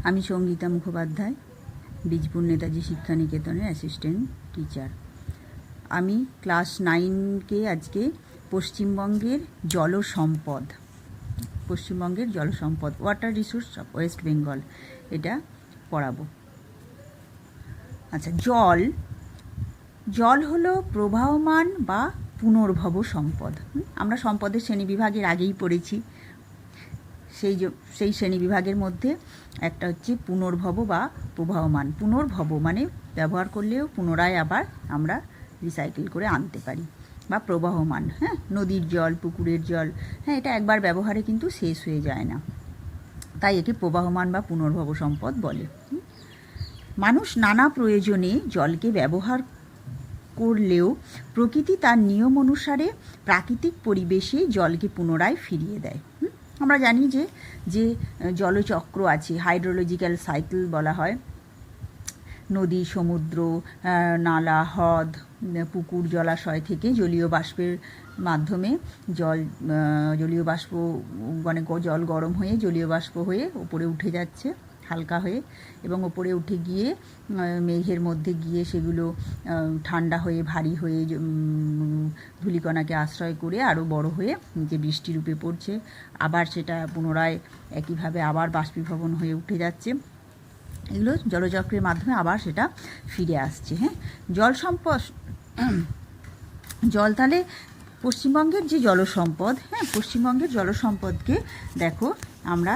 আমি Sangeeta Mukhopadhyay, Bijpur Netaji শিক্ষানিকেতনের assistant teacher. আমি class 9কে আজকে পশ্চিমবঙ্গের জলসম্পদ water resource of West Bengal এটা পড়াবো। আচ্ছা, জল হলো প্রবাহমান বা পুনর্ভব সম্পদ। আমরা সম্পদের শ্রেণীবিভাগের আগেই পড়েছি। সেই শ্রেণীবিভাগের মধ্যে একটা হচ্ছে পুনর্ভব বা প্রবাহমান। পুনর্ভব মানে ব্যবহার করলেও পুনরায় আবার আমরা রিসাইকেল করে আনতে পারি, বা প্রবাহমান, নদীর জল, পুকুরের জল, এটা একবার ব্যবহারে কিন্তু শেষ হয়ে যায় না, তাই একে প্রবাহমান বা পুনর্ভব সম্পদ বলে। মানুষ নানা প্রয়োজনে জলকে ব্যবহার করলেও প্রকৃতি তার নিয়ম অনুসারে প্রাকৃতিক পরিবেশে জলকে পুনরায় ফিরিয়ে দেয়। আমরা জানি যে জলচক্র আছে, হাইড্রোলজিক্যাল সাইকেল বলা হয়। নদী, সমুদ্র, নালা, হ্রদ, পুকুর, জলাশয় থেকে জলীয় বাষ্পের মাধ্যমে জলীয় বাষ্প মানে জল গরম হয়ে জলীয় বাষ্প হয়ে ওপরে উঠে যাচ্ছে হালকা হয়ে, এবং ওপরে উঠে গিয়ে মেঘের মধ্যে গিয়ে সেগুলো ঠান্ডা হয়ে ভারী হয়ে ধূলিকণাকে আশ্রয় করে আরও বড় হয়ে যে বৃষ্টিরূপে পড়ছে, আবার সেটা পুনরায় একইভাবে আবার বাষ্পীভবন হয়ে উঠে যাচ্ছে। এগুলো জলচক্রের মাধ্যমে আবার সেটা ফিরে আসছে। জল তাহলে পশ্চিমবঙ্গের যে জলসম্পদ, পশ্চিমবঙ্গের জলসম্পদকে দেখো আমরা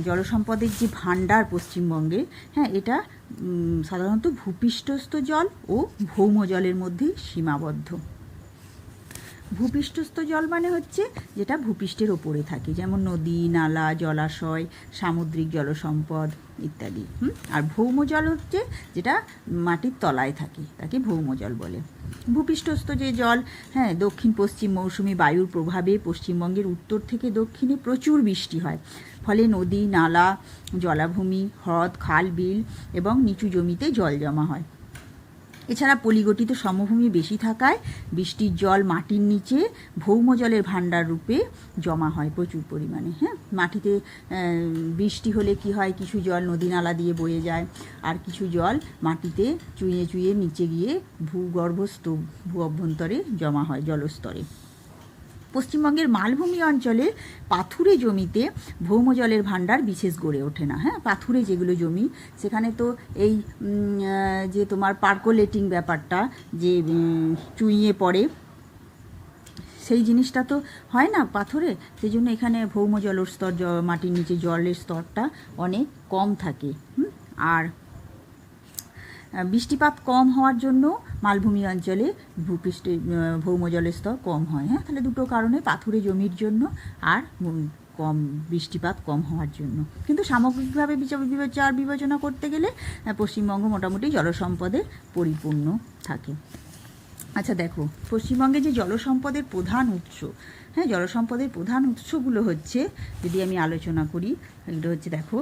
জলসম্পদের যে ভাণ্ডার পশ্চিমবঙ্গে, এটা সাধারণত ভূপৃষ্ঠস্থ জল ও ভৌম জলের মধ্যেই সীমাবদ্ধ। ভূপৃষ্ঠস্থ জল মানে হচ্ছে যেটা ভূপৃষ্ঠের ওপরে থাকে, যেমন নদী, নালা, জলাশয়, সামুদ্রিক জলসম্পদ ইত্যাদি। আর ভৌম জল হচ্ছে যেটা মাটির তলায় থাকে, তাকে ভৌম জল বলে। ভূপৃষ্ঠস্থ যে জল, দক্ষিণ পশ্চিম মৌসুমি বায়ুর প্রভাবে পশ্চিমবঙ্গের উত্তর থেকে দক্ষিণে প্রচুর বৃষ্টি হয়, ফলে নদী, নালা, জলাভূমি, হ্রদ, খাল, বিল এবং নিচু জমিতে জল জমা হয়। এছাড়া পলিগঠিত সমভূমি বেশি থাকায় বৃষ্টির জল মাটির নিচে ভৌম জলের ভাণ্ডার রূপে জমা হয় প্রচুর পরিমাণে। মাটিতে বৃষ্টি হলে কি হয়, কিছু জল নদী নালা দিয়ে বয়ে যায়, আর কিছু জল মাটিতে চুইয়ে চুইয়ে নিচে গিয়ে ভূগর্ভস্থ ভূ অভ্যন্তরে জমা হয় জলস্তরে। পশ্চিমবঙ্গের মালভূমি অঞ্চলে পাথুরে জমিতে ভৌম জলের ভাণ্ডার বিশেষ গড়ে ওঠে না। পাথুরে যেগুলো জমি, সেখানে তো এই যে তোমার পার্কোলেটিং ব্যাপারটা, যে চুইয়ে পড়ে, সেই জিনিসটা তো হয় না পাথরে, সেই জন্য এখানে ভৌম জলের স্তর, মাটির নিচে জলের স্তরটা অনেক কম থাকে। আর বৃষ্টিপাত কম হওয়ার জন্য মালভূমি অঞ্চলে ভূপৃষ্ঠে ভৌম জলের স্তর কম হয়। তাহলে দুটো কারণে, পাথুরে জমির জন্য আর কম বৃষ্টিপাত কম হওয়ার জন্য। কিন্তু সামগ্রিকভাবে বিবেচনা করতে গেলে পশ্চিমবঙ্গ মোটামুটি জলসম্পদে পরিপূর্ণ থাকে। আচ্ছা দেখো, পশ্চিমবঙ্গে যে জলসম্পদের প্রধান উৎস, জলসম্পদের প্রধান উৎসগুলো হচ্ছে, যদি আমি আলোচনা করি, এগুলো হচ্ছে দেখো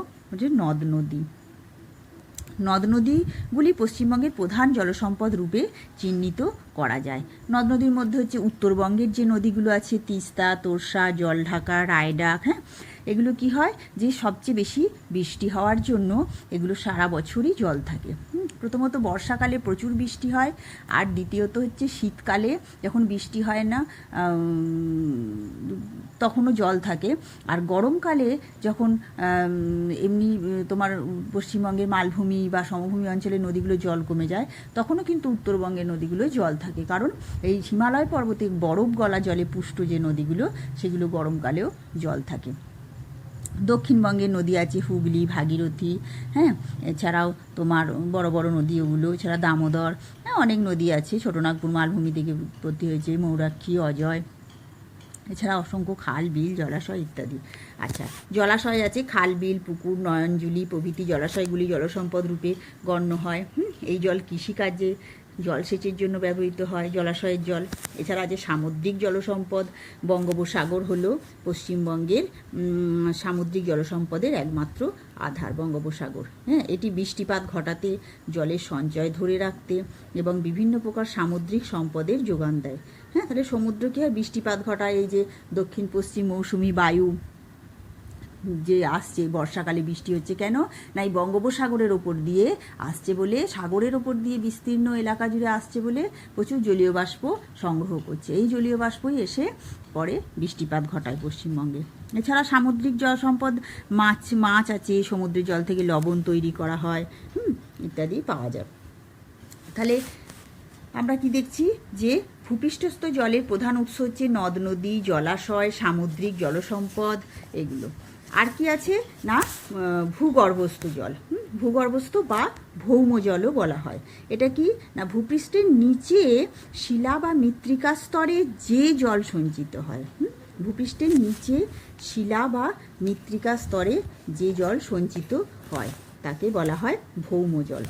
নদ নদীগুলি পশ্চিমবঙ্গের প্রধান জলসম্পদ রূপে চিহ্নিত করা যায়। নদ নদীর মধ্যে হচ্ছে উত্তরবঙ্গের যে নদীগুলো আছে, তিস্তা, তোর্ষা, জলঢাকা, রায়ডাক, এগুলো কি হয়, যে সবচেয়ে বেশি বৃষ্টি হওয়ার জন্য এগুলো সারা বছরই জল থাকে। প্রথমত বর্ষাকালে প্রচুর বৃষ্টি হয়, আর দ্বিতীয়ত হচ্ছে শীতকালে যখন বৃষ্টি হয় না তখনও জল থাকে। আর গরমকালে যখন এমনি তোমার পশ্চিমবঙ্গের মালভূমি বা সমভূমি অঞ্চলের নদীগুলো জল কমে যায়, তখনও কিন্তু উত্তরবঙ্গের নদীগুলো জল থাকে, কারণ এই হিমালয় পর্বতে বরফ গলা জলে পুষ্ট যে নদীগুলো, সেগুলো গরমকালেও জল থাকে। দক্ষিণবঙ্গের নদী আছে হুগলি, ভাগীরথী, এছাড়াও তোমার বড় বড় নদী ওগুলো, এছাড়া দামোদর, অনেক নদী আছে। ছোটনাগপুর মালভূমি থেকে উৎপত্তি হয়েছে, মৌরাক্ষী, অজয়, এছাড়া অসংখ্য খাল, বিল, জলাশয় ইত্যাদি। আচ্ছা, জলাশয় আছে, খাল, বিল, পুকুর, নয়নজুলি প্রভৃতি জলাশয়গুলি জলসম্পদ রূপে গণ্য হয়। এই জল কৃষিকার্যে, জলসেচের জন্য ব্যবহৃত হয়, জলাশয়ের জল। এছাড়া আছে সামুদ্রিক জলসম্পদ। বঙ্গোপসাগর হলো পশ্চিমবঙ্গের সামুদ্রিক জলসম্পদের একমাত্র আধার, বঙ্গোপসাগর। এটি বৃষ্টিপাত ঘটাতে, জলের সঞ্চয় ধরে রাখতে এবং বিভিন্ন প্রকার সামুদ্রিক সম্পদের যোগান দেয়। তাহলে সমুদ্র কী হয়, বৃষ্টিপাত ঘটায়, এই যে দক্ষিণ পশ্চিম মৌসুমি বায়ু, যে আসছে, বর্ষাকালে বৃষ্টি হচ্ছে কেন না, এই বঙ্গোপসাগরের ওপর দিয়ে আসছে বলে, সাগরের ওপর দিয়ে বিস্তীর্ণ এলাকা জুড়ে আসছে বলে প্রচুর জলীয় বাষ্প সংগ্রহ করছে। এই জলীয় বাষ্পই এসে পরে বৃষ্টিপাত ঘটায় পশ্চিমবঙ্গে। এছাড়া সামুদ্রিক জল সম্পদ, মাছ আছে, সমুদ্রের জল থেকে লবণ তৈরি করা হয়, ইত্যাদি পাওয়া যায়। তাহলে আমরা কি দেখছি যে ভূপৃষ্ঠস্থ জলের প্রধান উৎস হচ্ছে নদ নদী, জলাশয়, সামুদ্রিক জলসম্পদ, এগুলো। আর কি আছে না, ভূগর্ভস্থ জল, ভূগর্ভস্থ বা ভৌম জলও বলা হয়। এটা কি না, ভূপৃষ্ঠের নিচে শিলা বা মৃত্তিকা স্তরে যে জল সঞ্চিত হয়, ভূপৃষ্ঠের নিচে শিলা বা মৃত্তিকা স্তরে যে জল সঞ্চিত হয় তাকে বলা হয় ভৌম জল।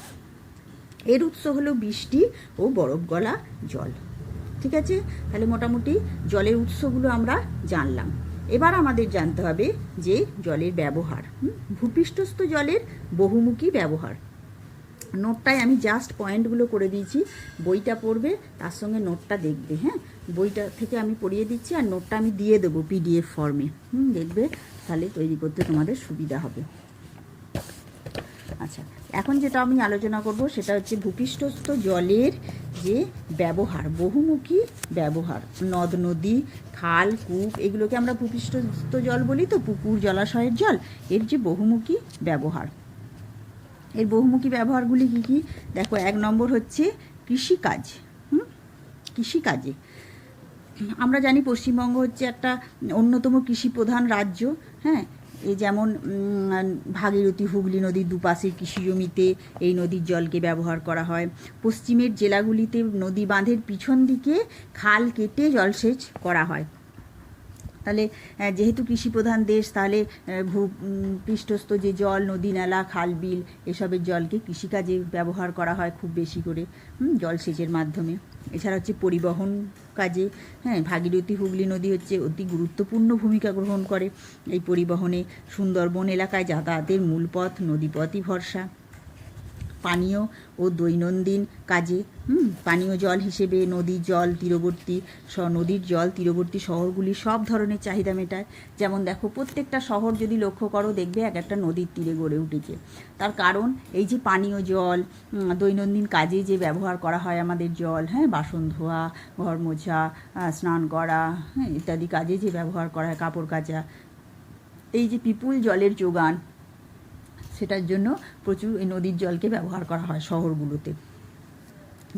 এর উৎস হলো বৃষ্টি ও বরফ গলা জল। ঠিক আছে, তাহলে মোটামুটি জলের উৎসগুলো আমরা জানলাম। এবার আমাদের জানতে হবে যে জলের ব্যবহার, ভূপৃষ্ঠস্থ জলের বহুমুখী ব্যবহার। নোটটায় আমি জাস্ট পয়েন্টগুলো করে দিয়েছি, বইটা পড়বে তার সঙ্গে নোটটা দেখবে। হ্যাঁ, বইটা থেকে আমি পড়িয়ে দিচ্ছি আর নোটটা আমি দিয়ে দেবো PDF ফর্মে, দেখবে, তাহলে তৈরি করতে তোমাদের সুবিধা হবে। আচ্ছা, এখন যেটা আমি আলোচনা করব সেটা হচ্ছে ভূপৃষ্ঠস্থ জলের যে ব্যবহার, বহুমুখী ব্যবহার। নদ নদী, খাল, কূপ, এগুলোকে আমরা ভূপৃষ্ঠস্থ জল বলি, তো পুকুর, জলাশয়ের জল, এর যে বহুমুখী ব্যবহার। এর বহুমুখী ব্যবহারগুলি কী কী দেখো। 1 নম্বর হচ্ছে কৃষিকাজ। কৃষিকাজে আমরা জানি পশ্চিমবঙ্গ হচ্ছে একটা অন্যতম কৃষি প্রধান রাজ্য। হ্যাঁ, এই যেমন ভাগীরথী, হুগলি নদীর দুপাশের কৃষি জমিতে এই নদীর জলকে ব্যবহার করা হয়। পশ্চিমের জেলাগুলিতে নদী বাঁধের পিছন দিকে খাল কেটে জলসেচ করা হয়। তাহলে যেহেতু কৃষিপ্রধান দেশ, তাহলে ভূপৃষ্ঠস্থ যে জল, নদী, নালা, খাল, বিল, এসবের জলকে কৃষিকাজে ব্যবহার করা হয় খুব বেশি করে, জলসেচের মাধ্যমে। এছাড়া হচ্ছে পরিবহন কাজে, হ্যাঁ, ভাগীরথী, হুগলি নদী হচ্ছে অতি গুরুত্বপূর্ণ ভূমিকা গ্রহণ করে এই পরিবহনে। সুন্দরবন এলাকায় যাতায়াতের মূল পথ নদীপথই ভরসা। পানীয় ও দৈনন্দিন কাজে পানীয় জল হিসেবে নদীর জল তীরবর্তী শহরগুলি সব ধরনের চাহিদা মেটায়। যেমন দেখো, প্রত্যেকটা শহর যদি লক্ষ্য করো দেখবে এক একটা নদীর তীরে গড়ে উঠেছে। তার কারণ এই যে পানীয় জল, দৈনন্দিন কাজে যে ব্যবহার করা হয় আমাদের জল, হ্যাঁ, বাসন ধোয়া, ঘর মোছা, স্নান করা, হ্যাঁ, ইত্যাদি কাজে যে ব্যবহার করা হয়, কাপড় কাচা, এই যে বিপুল জলের যোগান, সেটার জন্য প্রচুর এই নদীর জলকে ব্যবহার করা হয় শহরগুলোতে।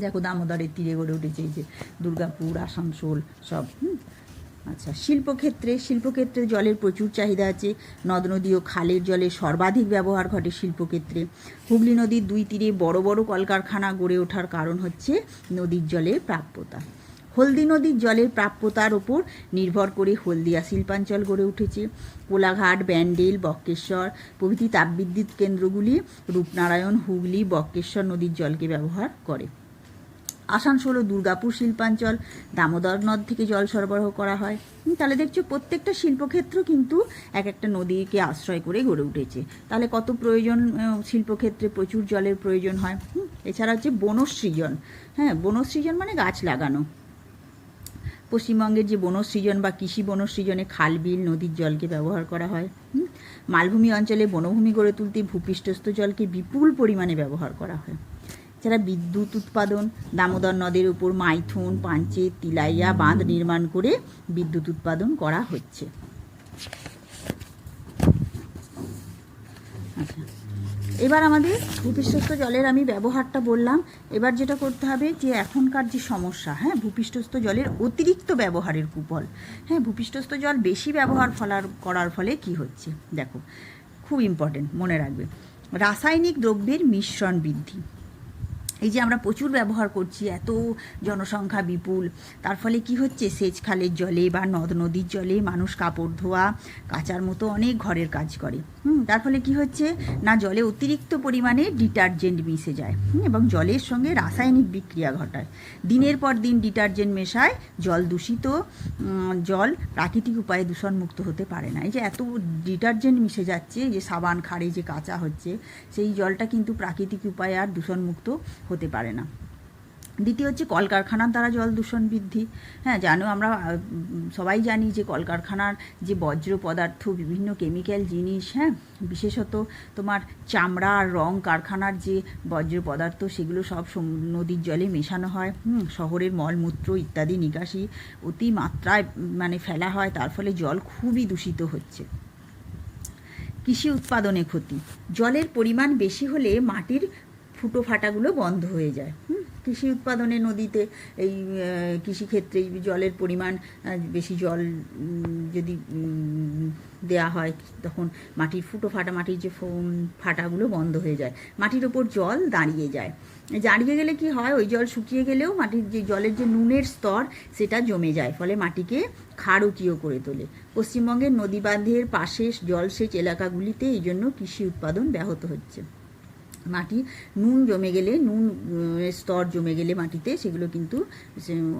দেখো, দামোদরের তীরে গড়ে উঠেছে এই যে দুর্গাপুর, আসানসোল সব। আচ্ছা, শিল্পক্ষেত্রে জলের প্রচুর চাহিদা আছে। নদ নদী ও খালের জলের সর্বাধিক ব্যবহার ঘটে শিল্পক্ষেত্রে। হুগলি নদীর 2 তীরে বড় বড় কলকারখানা গড়ে ওঠার কারণ হচ্ছে নদীর জলের প্রাপ্যতা। হলদি নদীর জলের প্রাপ্যতার ওপর নির্ভর করে হলদিয়া শিল্পাঞ্চল গড়ে উঠেছে। কোলাঘাট, ব্যান্ডেল, বক্রেশ্বর প্রভৃতি তাপবিদ্যুৎ কেন্দ্রগুলি রূপনারায়ণ, হুগলি, বক্রেশ্বর নদীর জলকে ব্যবহার করে। আসানসোল ও দুর্গাপুর শিল্পাঞ্চল দামোদর নদ থেকে জল সরবরাহ করা হয়। তাহলে দেখছো প্রত্যেকটা শিল্পক্ষেত্র কিন্তু এক একটা নদীকে আশ্রয় করে গড়ে উঠেছে। তাহলে কত প্রয়োজন, শিল্পক্ষেত্রে প্রচুর জলের প্রয়োজন হয়। এছাড়া হচ্ছে বনসৃজন। হ্যাঁ, বনসৃজন মানে গাছ লাগানো। পশ্চিমবঙ্গের যে বনসৃজন বা কৃষি বনসৃজনে খাল, বিল, নদীর জলকে ব্যবহার করা হয়। মালভূমি অঞ্চলে বনভূমি গড়ে তুলতে ভূপৃষ্ঠস্থ জলকে বিপুল পরিমাণে ব্যবহার করা হয়। এছাড়া বিদ্যুৎ উৎপাদন, দামোদর নদের উপর মাইথন, পাঞ্চেত, তিলাইয়া বাঁধ নির্মাণ করে বিদ্যুৎ উৎপাদন করা হচ্ছে। আচ্ছা, এবার আমাদের ভূপৃষ্ঠস্থ জলের আমি ব্যবহারটা বললাম। এবার যেটা করতে হবে যে এখনকার যে সমস্যা, হ্যাঁ, ভূপৃষ্ঠস্থ জলের অতিরিক্ত ব্যবহারের কুফল। হ্যাঁ, ভূপৃষ্ঠস্থ জল বেশি ব্যবহার করার ফলে কি হচ্ছে দেখো, খুব ইম্পর্টেন্ট, মনে রাখবে। রাসায়নিক দ্রব্যের মিশ্রণ বৃদ্ধি। এই যে আমরা প্রচুর ব্যবহার করছি, এত জনসংখ্যা বিপুল, তার ফলে কি হচ্ছে, সেচ খালের জলে বা নদ নদীর জলে মানুষ কাপড় ধোয়া, কাচার মতো অনেক ঘরের কাজ করে। তার ফলে কি হচ্ছে না, জলে অতিরিক্ত পরিমাণে ডিটারজেন্ট মিশে যায় এবং জলের সঙ্গে রাসায়নিক বিক্রিয়া ঘটায়। দিনের পর দিন ডিটারজেন্ট মেশায় জল দূষিত, জল প্রাকৃতিক উপায়ে দূষণমুক্ত হতে পারে না। এই যে এত ডিটারজেন্ট মিশে যাচ্ছে, যে সাবান খাড়ে যে কাচা হচ্ছে, সেই জলটা কিন্তু প্রাকৃতিক উপায়ে আর দূষণমুক্ত হতে পারে না। দ্বিতীয় হচ্ছে কলকারখানার দ্বারা জল দূষণ বৃদ্ধি। হ্যাঁ, জানো আমরা সবাই জানি যে কলকারখানার যে বর্জ্য পদার্থ, বিভিন্ন কেমিক্যাল জিনিস, হ্যাঁ, বিশেষত তোমার চামড়া আর রং কারখানার যে বর্জ্য পদার্থ, সেগুলো সব নদীর জলে মেশানো হয়। শহরের মলমূত্র ইত্যাদি নিকাশি অতি মাত্রায় মানে ফেলা হয়, তার ফলে জল খুবই দূষিত হচ্ছে। কৃষি উৎপাদনে ক্ষতি। জলের পরিমাণ বেশি হলে মাটির ফুটো ফাটাগুলো বন্ধ হয়ে যায়। কৃষি উৎপাদনে নদীতে এই কৃষিক্ষেত্রে জলের পরিমাণ বেশি জল যদি দেয়া হয়, তখন মাটির ফুটো ফাটা, মাটির যে ফাটাগুলো বন্ধ হয়ে যায়, মাটির ওপর জল দাঁড়িয়ে যায়। দাঁড়িয়ে গেলে কি হয়, ওই জল শুকিয়ে গেলেও মাটির যে জলের যে নুনের স্তর সেটা জমে যায়, ফলে মাটিকে ক্ষারকীয় করে তোলে। পশ্চিমবঙ্গের নদীবাঁধের পাশে জলসেচ এলাকাগুলিতে এই জন্য কৃষি উৎপাদন ব্যাহত হচ্ছে। মাটি নুন জমে গেলে, নুন স্তর জমে গেলে মাটিতে, সেগুলো কিন্তু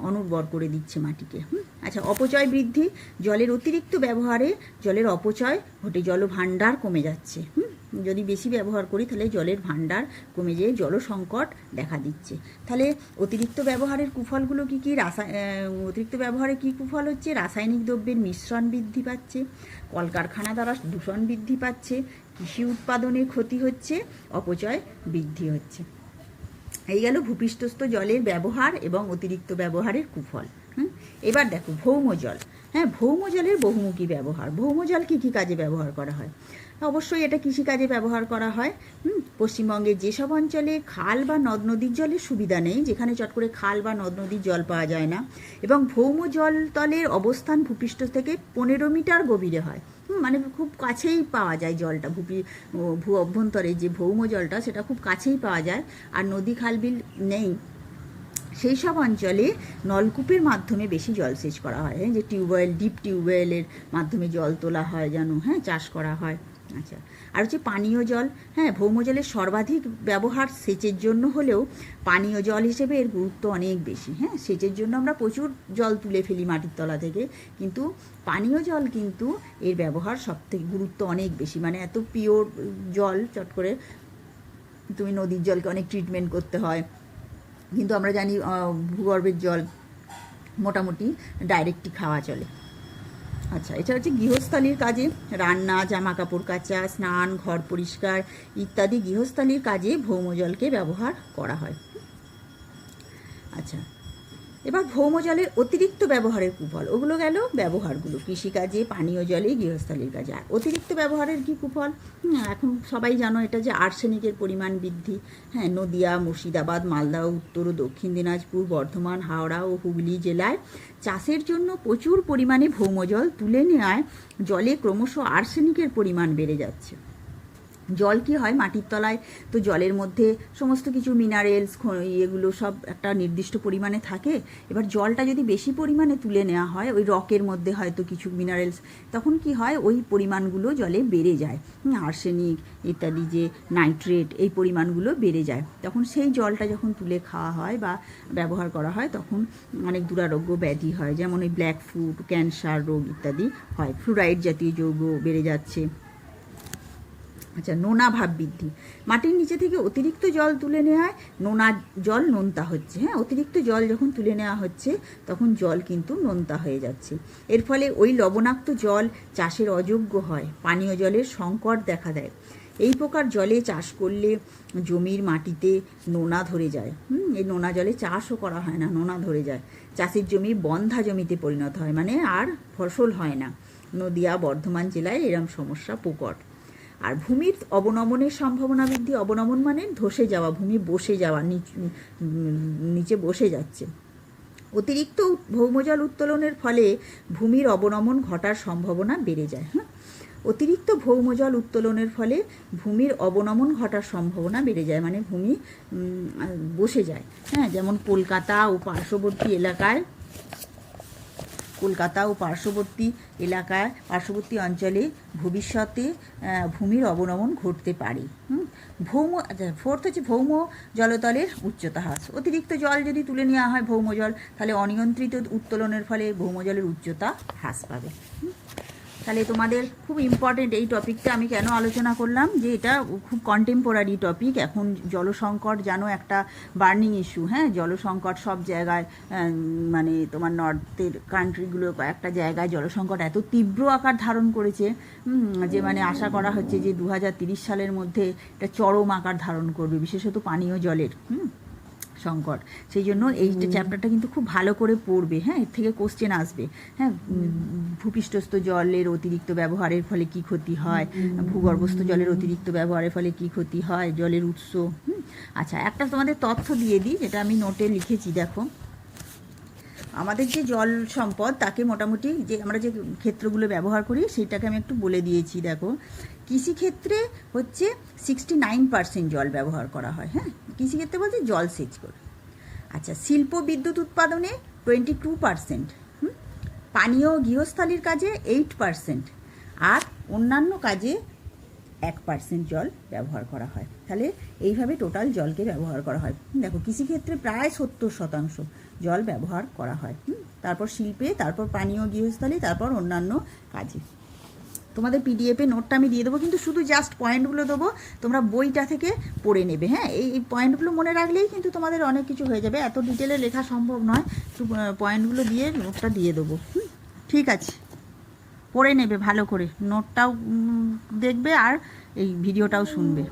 অনুর্বর করে দিচ্ছে মাটিকে। আচ্ছা, অপচয় বৃদ্ধি। জলের অতিরিক্ত ব্যবহারে জলের অপচয় ঘটে, জলভাণ্ডার কমে যাচ্ছে। যদি বেশি ব্যবহার করি তাহলে জলের ভাণ্ডার কমে যেয়ে জল সংকট দেখা দিচ্ছে। তাহলে অতিরিক্ত ব্যবহারের কুফলগুলো কী কী? অতিরিক্ত ব্যবহারে কী কুফল হচ্ছে? রাসায়নিক দ্রব্যের মিশ্রণ বৃদ্ধি পাচ্ছে, কলকারখানা দ্বারা দূষণ বৃদ্ধি পাচ্ছে, কৃষি উৎপাদনের ক্ষতি হচ্ছে, অপচয় বৃদ্ধি হচ্ছে। এই গেল ভূপৃষ্ঠস্থ জলের ব্যবহার এবং অতিরিক্ত ব্যবহারের কুফল। এবার দেখো ভৌম জল। হ্যাঁ, ভৌম জলের বহুমুখী ব্যবহার। ভৌম জল কী কী কাজে ব্যবহার করা হয়? অবশ্যই এটা কৃষিকাজে ব্যবহার করা হয়। পশ্চিমবঙ্গের যেসব অঞ্চলে খাল বা নদ নদীর জলের সুবিধা নেই, যেখানে চট করে খাল বা নদ নদীর জল পাওয়া যায় না, এবং ভৌম জলতলের অবস্থান ভূপৃষ্ঠ থেকে 15 মিটার গভীরে হয়, মানে খুব কাছেই পাওয়া যায় জলটা, ভূ অভ্যন্তরে যে ভৌম জলটা সেটা খুব কাছেই পাওয়া যায়, আর নদী খালবিল নেই, সেই সব অঞ্চলে নলকূপের মাধ্যমে বেশি জলসেচ করা হয়। যে টিউবওয়েল, ডিপ টিউবওয়েলের মাধ্যমে জল তোলা হয়, জানো, হ্যাঁ, চাষ করা হয়। আচ্ছা, আর হচ্ছে পানীয় জল। হ্যাঁ, ভৌম জলের সর্বাধিক ব্যবহার সেচের জন্য হলেও পানীয় জল হিসেবে এর গুরুত্ব অনেক বেশি। হ্যাঁ, সেচের জন্য আমরা প্রচুর জল তুলে ফেলি মাটির তলা থেকে, কিন্তু পানীয় জল কিন্তু এর ব্যবহার সবথেকে গুরুত্ব অনেক বেশি। মানে এত পিওর জল, চট করে তুমি নদীর জলকে অনেক ট্রিটমেন্ট করতে হয়, কিন্তু আমরা জানি ভূগর্ভের জল মোটামুটি ডাইরেক্টই খাওয়া চলে। আচ্ছা, এটা হচ্ছে গৃহস্থালির কাজে, রান্না, জামা কাপড় কাচা, স্নান, ঘর পরিষ্কার ইত্যাদি গৃহস্থালির কাজে ভৌম জলকে ব্যবহার করা হয়। আচ্ছা, এবার ভৌম জলের অতিরিক্ত ব্যবহারের কুফল। ওগুলো গেল ব্যবহারগুলো, কৃষিকাজে, পানীয় জলে, গৃহস্থালির কাজে। আর অতিরিক্ত ব্যবহারের কি কুফল? এখন সবাই জানো এটা, যে আর্সেনিকের পরিমাণ বৃদ্ধি। হ্যাঁ, নদিয়া, মুর্শিদাবাদ, মালদা, উত্তর ও দক্ষিণ দিনাজপুর, বর্ধমান, হাওড়া ও হুগলি জেলায় চাষের জন্য প্রচুর পরিমাণে ভৌম জল তুলে নেওয়ায় জলে ক্রমশ আর্সেনিকের পরিমাণ বেড়ে যাচ্ছে। জল কি হয়, মাটির তলায় তো জলের মধ্যে সমস্ত কিছু মিনারেলস, এগুলো সব একটা নির্দিষ্ট পরিমাণে থাকে। এবার জলটা যদি বেশি পরিমাণে তুলে নেওয়া হয়, ওই রকের মধ্যে হয়তো কিছু মিনারেলস, তখন কি হয়, ওই পরিমাণগুলো জলে বেড়ে যায়। আর্সেনিক ইত্যাদি, যে নাইট্রেট, এই পরিমাণগুলো বেড়ে যায়। তখন সেই জলটা যখন তুলে খাওয়া হয় বা ব্যবহার করা হয়, তখন অনেক দুরারোগ্য ব্যাধি হয়, যেমন ওই ব্ল্যাক ফুট, ক্যান্সার রোগ ইত্যাদি হয়। ফ্লুরাইড জাতীয় যৌগ বেড়ে যাচ্ছে। আচ্ছা, নোনা ভাব বৃদ্ধি। মাটির নিচে থেকে অতিরিক্ত জল তুলে নেওয়ায় নোনা জল নোনতা হচ্ছে। হ্যাঁ, অতিরিক্ত জল যখন তুলে নেওয়া হচ্ছে, তখন জল কিন্তু নোনতা হয়ে যাচ্ছে। এর ফলে ওই লবণাক্ত জল চাষের অযোগ্য হয়, পানীয় জলের সংকট দেখা দেয়। এই প্রকার জলে চাষ করলে জমির মাটিতে নোনা ধরে যায়। এই নোনা জলে চাষও করা হয় না, নোনা ধরে যায়। চাষের জমি বন্ধা জমিতে পরিণত হয়, মানে আর ফসল হয় না। নদিয়া, বর্ধমান জেলায় এরম সমস্যা প্রকট। আর ভূমির অবনমনের সম্ভাবনা বৃদ্ধি। অবনমন মানে ধসে যাওয়া, ভূমি বসে যাওয়া, নিচে বসে যাচ্ছে। অতিরিক্ত ভৌমজল উত্তোলনের ফলে ভূমির অবনমন ঘটার সম্ভাবনা বেড়ে যায়। হ্যাঁ, অতিরিক্ত ভৌমজল উত্তোলনের ফলে ভূমির অবনমন ঘটার সম্ভাবনা বেড়ে যায়, মানে ভূমি বসে যায়। হ্যাঁ, যেমন কলকাতা ও পার্শ্ববর্তী পার্শ্ববর্তী অঞ্চলে ভবিষ্যতে ভূমির অবনমন ঘটতে পারে। ফোর্থ হচ্ছে ভৌম জলতলের উচ্চতা হ্রাস। অতিরিক্ত জল যদি তুলে নেওয়া হয় ভৌম জল, তাহলে অনিয়ন্ত্রিত উত্তোলনের ফলে ভৌম জলের উচ্চতা হ্রাস পাবে। তাহলে তোমাদের খুব ইম্পর্টেন্ট এই টপিকটা আমি কেন আলোচনা করলাম, যে এটা খুব কন্টেম্পোরারি টপিক। এখন জলসংকট জানো একটা বার্নিং ইস্যু, হ্যাঁ, জলসংকট সব জায়গায়, মানে তোমার নর্থের কান্ট্রিগুলো কয়েকটা জায়গায় জলসংকট এত তীব্র আকার ধারণ করেছে যে মানে আশা করা হচ্ছে যে 2030 সালের মধ্যে এটা চরম আকার ধারণ করবে, বিশেষত পানীয় জলের সংকট। সেই জন্য এই চ্যাপ্টারটা কিন্তু খুব ভালো করে পড়বে, হ্যাঁ, এর থেকে কোশ্চেন আসবে, হ্যাঁ। ভূপৃষ্ঠস্থ জলের অতিরিক্ত ব্যবহারের ফলে কি ক্ষতি হয়, ভূগর্ভস্থ জলের অতিরিক্ত ব্যবহারের ফলে কি ক্ষতি হয়, জলের উৎস। আচ্ছা, একটা তোমাদের তথ্য দিয়ে দিই, যেটা আমি নোটে লিখেছি, দেখো। আমাদের যে জল সম্পদ তাকে মোটামুটি যে আমরা যে ক্ষেত্রগুলো ব্যবহার করি সেটাকে আমি একটু বলে দিয়েছি। দেখো, কৃষিক্ষেত্রে হচ্ছে 69% জল ব্যবহার করা হয়, হ্যাঁ, কৃষিক্ষেত্রে বলতে জলসেচ করে। আচ্ছা, শিল্প বিদ্যুৎ উৎপাদনে 22%, পানীয় গৃহস্থালির কাজে 8%, আর অন্যান্য কাজে 1% জল ব্যবহার করা হয়। তাহলে এইভাবে টোটাল জলকে ব্যবহার করা হয়। দেখো, কৃষিক্ষেত্রে প্রায় 70% জল ব্যবহার করা হয়, তারপর শিল্পে, তারপর পানীয় গৃহস্থালি, তারপর অন্যান্য কাজে। তোমাদের পিডিএফে নোটটা আমি দিয়ে দেবো, কিন্তু শুধু জাস্ট পয়েন্টগুলো দেবো, তোমরা বইটা থেকে পড়ে নেবে, হ্যাঁ। এই পয়েন্টগুলো মনে রাখলেই কিন্তু তোমাদের অনেক কিছু হয়ে যাবে, এত ডিটেলে লেখা সম্ভব নয়, একটু পয়েন্টগুলো দিয়ে নোটটা দিয়ে দেবো। ঠিক আছে, পড়ে নেবে ভালো করে, নোটটাও দেখবে আর এই ভিডিওটাও শুনবে।